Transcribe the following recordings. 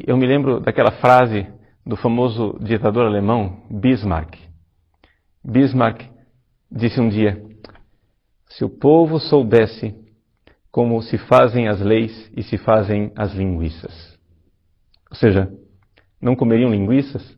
eu me lembro daquela frase do famoso ditador alemão Bismarck. Bismarck disse um dia: se o povo soubesse como se fazem as leis e se fazem as linguiças. Ou seja, não comeriam linguiças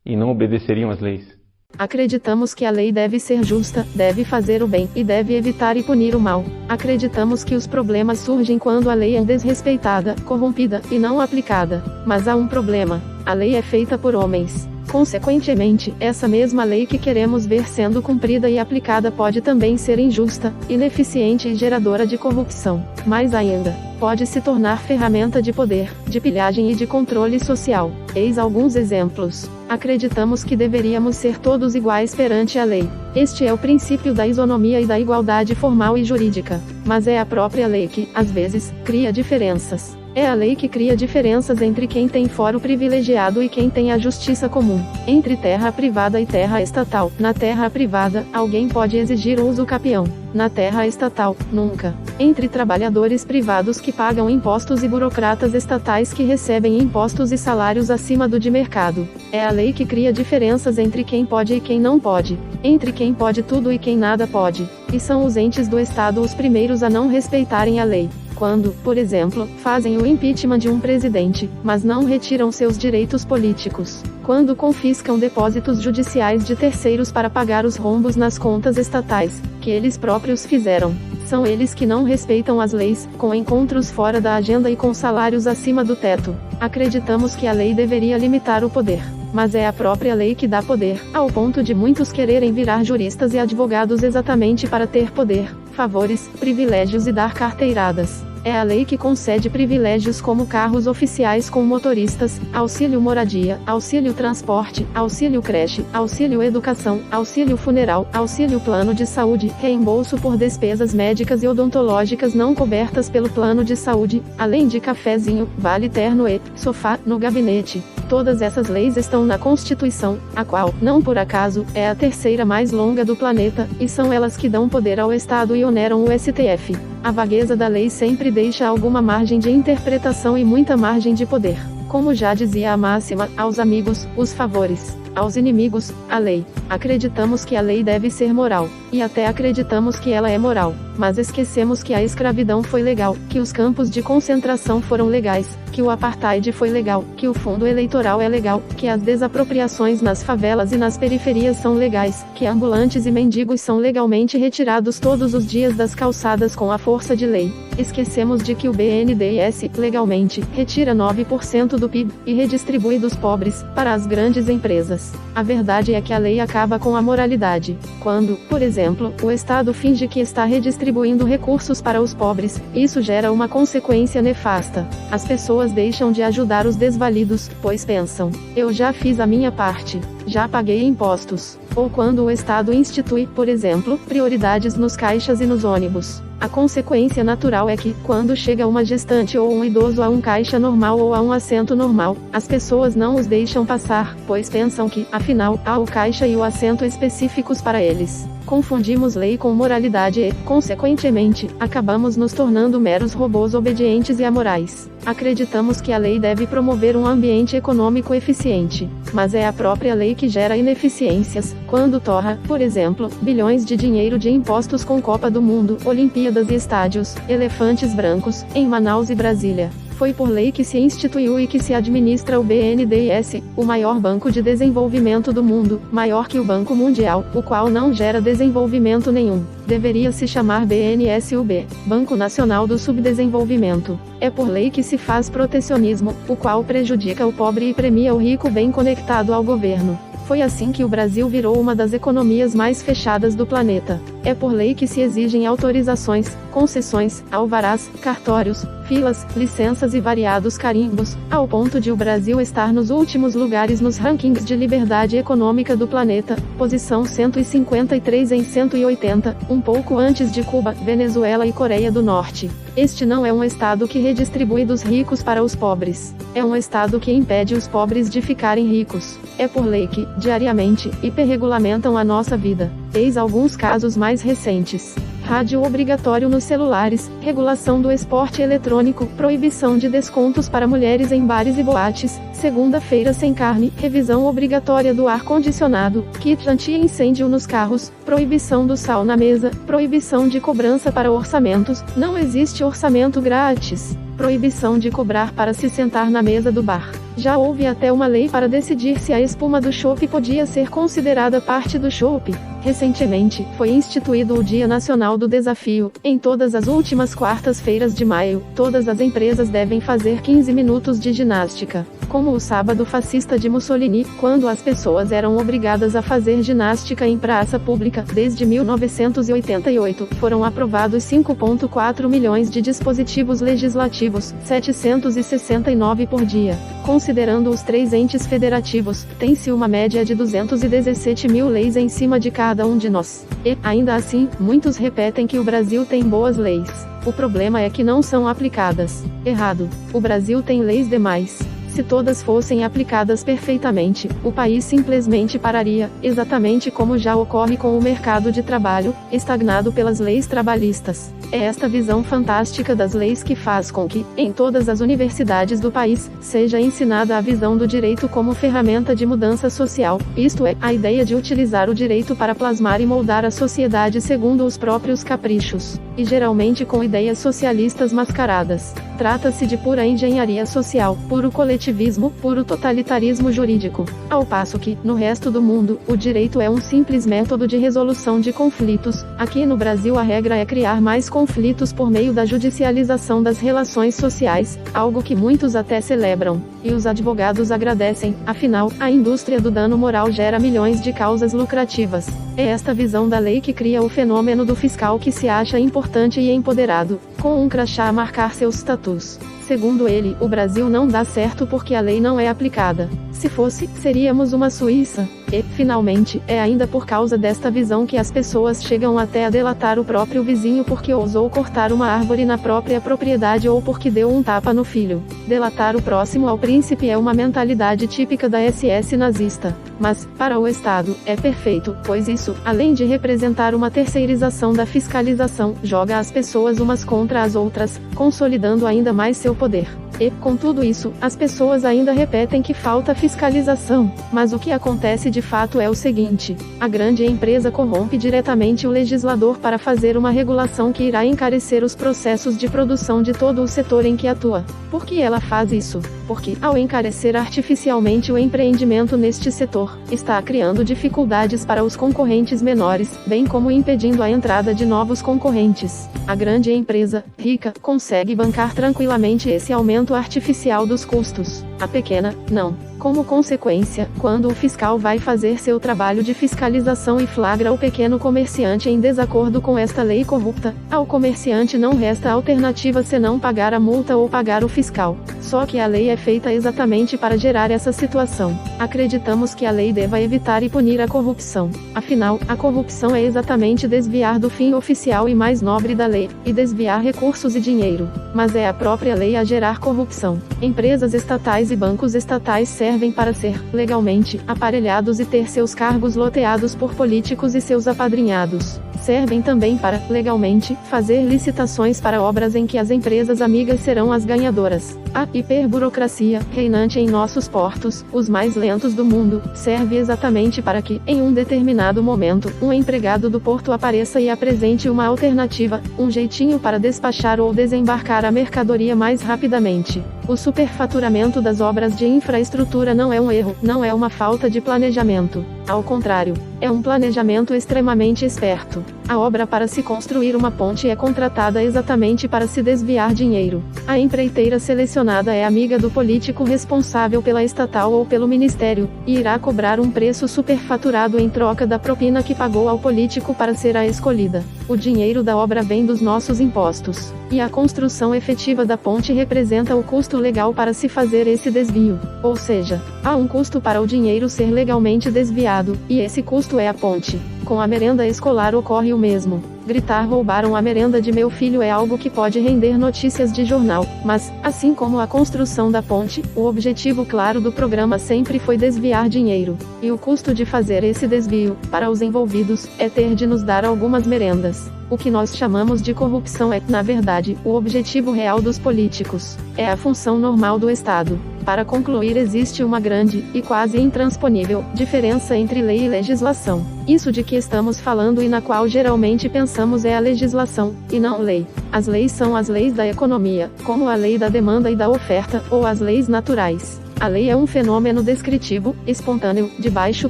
e não obedeceriam às leis. Acreditamos que a lei deve ser justa, deve fazer o bem e deve evitar e punir o mal. Acreditamos que os problemas surgem quando a lei é desrespeitada, corrompida e não aplicada. Mas há um problema: a lei é feita por homens. Consequentemente, essa mesma lei que queremos ver sendo cumprida e aplicada pode também ser injusta, ineficiente e geradora de corrupção. Mais ainda, pode se tornar ferramenta de poder, de pilhagem e de controle social. Eis alguns exemplos. Acreditamos que deveríamos ser todos iguais perante a lei. Este é o princípio da isonomia e da igualdade formal e jurídica. Mas é a própria lei que, às vezes, cria diferenças. É a lei que cria diferenças entre quem tem foro privilegiado e quem tem a justiça comum. Entre terra privada e terra estatal. Na terra privada, alguém pode exigir uso capião. Na terra estatal, nunca. Entre trabalhadores privados que pagam impostos e burocratas estatais que recebem impostos e salários acima do de mercado. É a lei que cria diferenças entre quem pode e quem não pode. Entre quem pode tudo e quem nada pode. E são os entes do Estado os primeiros a não respeitarem a lei. Quando, por exemplo, fazem o impeachment de um presidente, mas não retiram seus direitos políticos. Quando confiscam depósitos judiciais de terceiros para pagar os rombos nas contas estatais, que eles próprios fizeram. São eles que não respeitam as leis, com encontros fora da agenda e com salários acima do teto. Acreditamos que a lei deveria limitar o poder. Mas é a própria lei que dá poder, ao ponto de muitos quererem virar juristas e advogados exatamente para ter poder, favores, privilégios e dar carteiradas. É a lei que concede privilégios como carros oficiais com motoristas, auxílio moradia, auxílio transporte, auxílio creche, auxílio educação, auxílio funeral, auxílio plano de saúde, reembolso por despesas médicas e odontológicas não cobertas pelo plano de saúde, além de cafezinho, vale terno e sofá no gabinete. Todas essas leis estão na Constituição, a qual, não por acaso, é a terceira mais longa do planeta, e são elas que dão poder ao Estado e oneram o STF. A vagueza da lei sempre deixa alguma margem de interpretação e muita margem de poder. Como já dizia a máxima, aos amigos, os favores. Aos inimigos, a lei. Acreditamos que a lei deve ser moral. E até acreditamos que ela é moral. Mas esquecemos que a escravidão foi legal, que os campos de concentração foram legais, que o apartheid foi legal, que o fundo eleitoral é legal, que as desapropriações nas favelas e nas periferias são legais, que ambulantes e mendigos são legalmente retirados todos os dias das calçadas com a força de lei. Esquecemos de que o BNDES, legalmente, retira 9% do PIB, e redistribui dos pobres, para as grandes empresas. A verdade é que a lei acaba com a moralidade. Quando, por exemplo, o Estado finge que está redistribuindo recursos para os pobres, isso gera uma consequência nefasta. As pessoas deixam de ajudar os desvalidos, pois pensam: eu já fiz a minha parte, já paguei impostos. Ou quando o Estado institui, por exemplo, prioridades nos caixas e nos ônibus. A consequência natural é que, quando chega uma gestante ou um idoso a um caixa normal ou a um assento normal, as pessoas não os deixam passar, pois pensam que, afinal, há o caixa e o assento específicos para eles. Confundimos lei com moralidade e, consequentemente, acabamos nos tornando meros robôs obedientes e amorais. Acreditamos que a lei deve promover um ambiente econômico eficiente. Mas é a própria lei que gera ineficiências, quando torra, por exemplo, bilhões de dinheiro de impostos com Copa do Mundo, Olimpíadas e estádios, elefantes brancos, em Manaus e Brasília. Foi por lei que se instituiu e que se administra o BNDES, o maior banco de desenvolvimento do mundo, maior que o Banco Mundial, o qual não gera desenvolvimento nenhum. Deveria se chamar BNSUB, Banco Nacional do Subdesenvolvimento. É por lei que se faz protecionismo, o qual prejudica o pobre e premia o rico bem conectado ao governo. Foi assim que o Brasil virou uma das economias mais fechadas do planeta. É por lei que se exigem autorizações, concessões, alvarás, cartórios, filas, licenças e variados carimbos, ao ponto de o Brasil estar nos últimos lugares nos rankings de liberdade econômica do planeta, posição 153 em 180, um pouco antes de Cuba, Venezuela e Coreia do Norte. Este não é um Estado que redistribui dos ricos para os pobres. É um Estado que impede os pobres de ficarem ricos. É por lei que, diariamente, hiperregulamentam a nossa vida. Eis alguns casos mais recentes. rádio obrigatório nos celulares, regulação do esporte eletrônico, proibição de descontos para mulheres em bares e boates, segunda-feira sem carne, revisão obrigatória do ar-condicionado, kit anti-incêndio nos carros, proibição do sal na mesa, proibição de cobrança para orçamentos, não existe orçamento grátis. Proibição de cobrar para se sentar na mesa do bar. Já houve até uma lei para decidir se a espuma do chopp podia ser considerada parte do chopp. Recentemente, foi instituído o Dia Nacional do Desafio. Em todas as últimas quartas-feiras de maio, todas as empresas devem fazer 15 minutos de ginástica. Como o sábado fascista de Mussolini, quando as pessoas eram obrigadas a fazer ginástica em praça pública. Desde 1988, foram aprovados 5,4 milhões de dispositivos legislativos, 769 por dia. Considerando os 3 entes federativos, tem-se uma média de 217 mil leis em cima de cada um de nós. E, ainda assim, muitos repetem que o Brasil tem boas leis. O problema é que não são aplicadas. Errado. O Brasil tem leis demais. Se todas fossem aplicadas perfeitamente, o país simplesmente pararia, exatamente como já ocorre com o mercado de trabalho, estagnado pelas leis trabalhistas. É esta visão fantástica das leis que faz com que, em todas as universidades do país, seja ensinada a visão do direito como ferramenta de mudança social, isto é, a ideia de utilizar o direito para plasmar e moldar a sociedade segundo os próprios caprichos, e geralmente com ideias socialistas mascaradas. Trata-se de pura engenharia social, puro coletivismo, puro totalitarismo jurídico. Ao passo que, no resto do mundo, o direito é um simples método de resolução de conflitos. Aqui no Brasil a regra é criar mais conflitos por meio da judicialização das relações sociais, algo que muitos até celebram. E os advogados agradecem, afinal, a indústria do dano moral gera milhões de causas lucrativas. É esta visão da lei que cria o fenômeno do fiscal que se acha importante e empoderado, com um crachá a marcar seus status. Segundo ele, o Brasil não dá certo porque a lei não é aplicada. Se fosse, seríamos uma Suíça. E, finalmente, é ainda por causa desta visão que as pessoas chegam até a delatar o próprio vizinho porque ousou cortar uma árvore na própria propriedade ou porque deu um tapa no filho. Delatar o próximo ao príncipe é uma mentalidade típica da SS nazista. Mas, para o Estado, é perfeito, pois isso, além de representar uma terceirização da fiscalização, joga as pessoas umas contra as outras, consolidando ainda mais seu poder. E, com tudo isso, as pessoas ainda repetem que falta fiscalização. Mas o que acontece de fato é o seguinte: a grande empresa corrompe diretamente o legislador para fazer uma regulação que irá encarecer os processos de produção de todo o setor em que atua. Por que ela faz isso? Porque, ao encarecer artificialmente o empreendimento neste setor, está criando dificuldades para os concorrentes menores, bem como impedindo a entrada de novos concorrentes. A grande empresa, rica, consegue bancar tranquilamente esse aumento artificial dos custos. A pequena, não. Como consequência, quando o fiscal vai fazer seu trabalho de fiscalização e flagra o pequeno comerciante em desacordo com esta lei corrupta, ao comerciante não resta alternativa senão pagar a multa ou pagar o fiscal. Só que a lei é feita exatamente para gerar essa situação. Acreditamos que a lei deva evitar e punir a corrupção. Afinal, a corrupção é exatamente desviar do fim oficial e mais nobre da lei, e desviar recursos e dinheiro. Mas é a própria lei a gerar corrupção. Empresas estatais e bancos estatais servem para ser, legalmente, aparelhados e ter seus cargos loteados por políticos e seus apadrinhados. Servem também para, legalmente, fazer licitações para obras em que as empresas amigas serão as ganhadoras. A hiperburocracia, reinante em nossos portos, os mais lentos do mundo, serve exatamente para que, em um determinado momento, um empregado do porto apareça e apresente uma alternativa, um jeitinho para despachar ou desembarcar a mercadoria mais rapidamente. O superfaturamento das obras de infraestrutura não é um erro, não é uma falta de planejamento. Ao contrário, é um planejamento extremamente esperto. A obra para se construir uma ponte é contratada exatamente para se desviar dinheiro. A empreiteira selecionada é amiga do político responsável pela estatal ou pelo ministério, e irá cobrar um preço superfaturado em troca da propina que pagou ao político para ser a escolhida. O dinheiro da obra vem dos nossos impostos. E a construção efetiva da ponte representa o custo legal para se fazer esse desvio. Ou seja, há um custo para o dinheiro ser legalmente desviado, e esse custo é a ponte. com a merenda escolar ocorre o mesmo. Gritar roubaram a merenda de meu filho é algo que pode render notícias de jornal, mas, assim como a construção da ponte, o objetivo claro do programa sempre foi desviar dinheiro. E o custo de fazer esse desvio, para os envolvidos, é ter de nos dar algumas merendas. O que nós chamamos de corrupção é, na verdade, o objetivo real dos políticos. É a função normal do Estado. Para concluir, existe uma grande, e quase intransponível, diferença entre lei e legislação. Isso de que estamos falando e na qual geralmente pensamos é a legislação, e não lei. As leis são as leis da economia, como a lei da demanda e da oferta, ou as leis naturais. A lei é um fenômeno descritivo, espontâneo, de baixo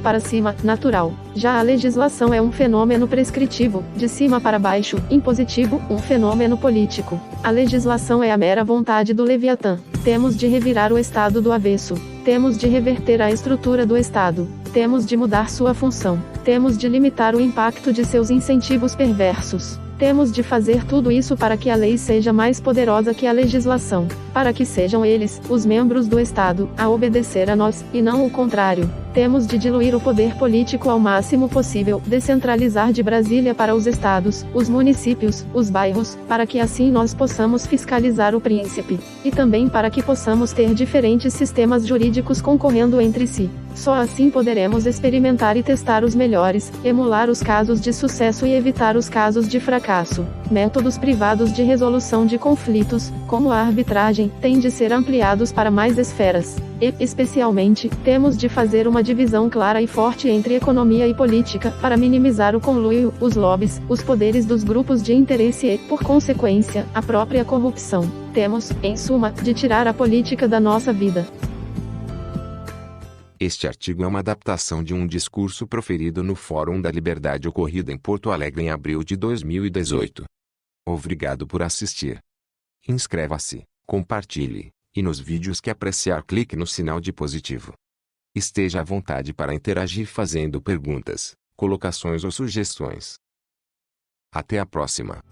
para cima, natural. Já a legislação é um fenômeno prescritivo, de cima para baixo, impositivo, um fenômeno político. A legislação é a mera vontade do Leviatã. Temos de revirar o Estado do avesso. Temos de reverter a estrutura do Estado. Temos de mudar sua função. Temos de limitar o impacto de seus incentivos perversos. Temos de fazer tudo isso para que a lei seja mais poderosa que a legislação, para que sejam eles, os membros do Estado, a obedecer a nós, e não o contrário. Temos de diluir o poder político ao máximo possível, descentralizar de Brasília para os estados, os municípios, os bairros, para que assim nós possamos fiscalizar o príncipe. E também para que possamos ter diferentes sistemas jurídicos concorrendo entre si. Só assim poderemos experimentar e testar os melhores, emular os casos de sucesso e evitar os casos de fracasso. Métodos privados de resolução de conflitos, como a arbitragem, têm de ser ampliados para mais esferas. E, especialmente, temos de fazer uma divisão clara e forte entre economia e política, para minimizar o conluio, os lobbies, os poderes dos grupos de interesse e, por consequência, a própria corrupção. Temos, em suma, de tirar a política da nossa vida. Este artigo é uma adaptação de um discurso proferido no Fórum da Liberdade ocorrido em Porto Alegre em abril de 2018. Obrigado por assistir. Inscreva-se, compartilhe, e nos vídeos que apreciar clique no sinal de positivo. Esteja à vontade para interagir fazendo perguntas, colocações ou sugestões. Até a próxima.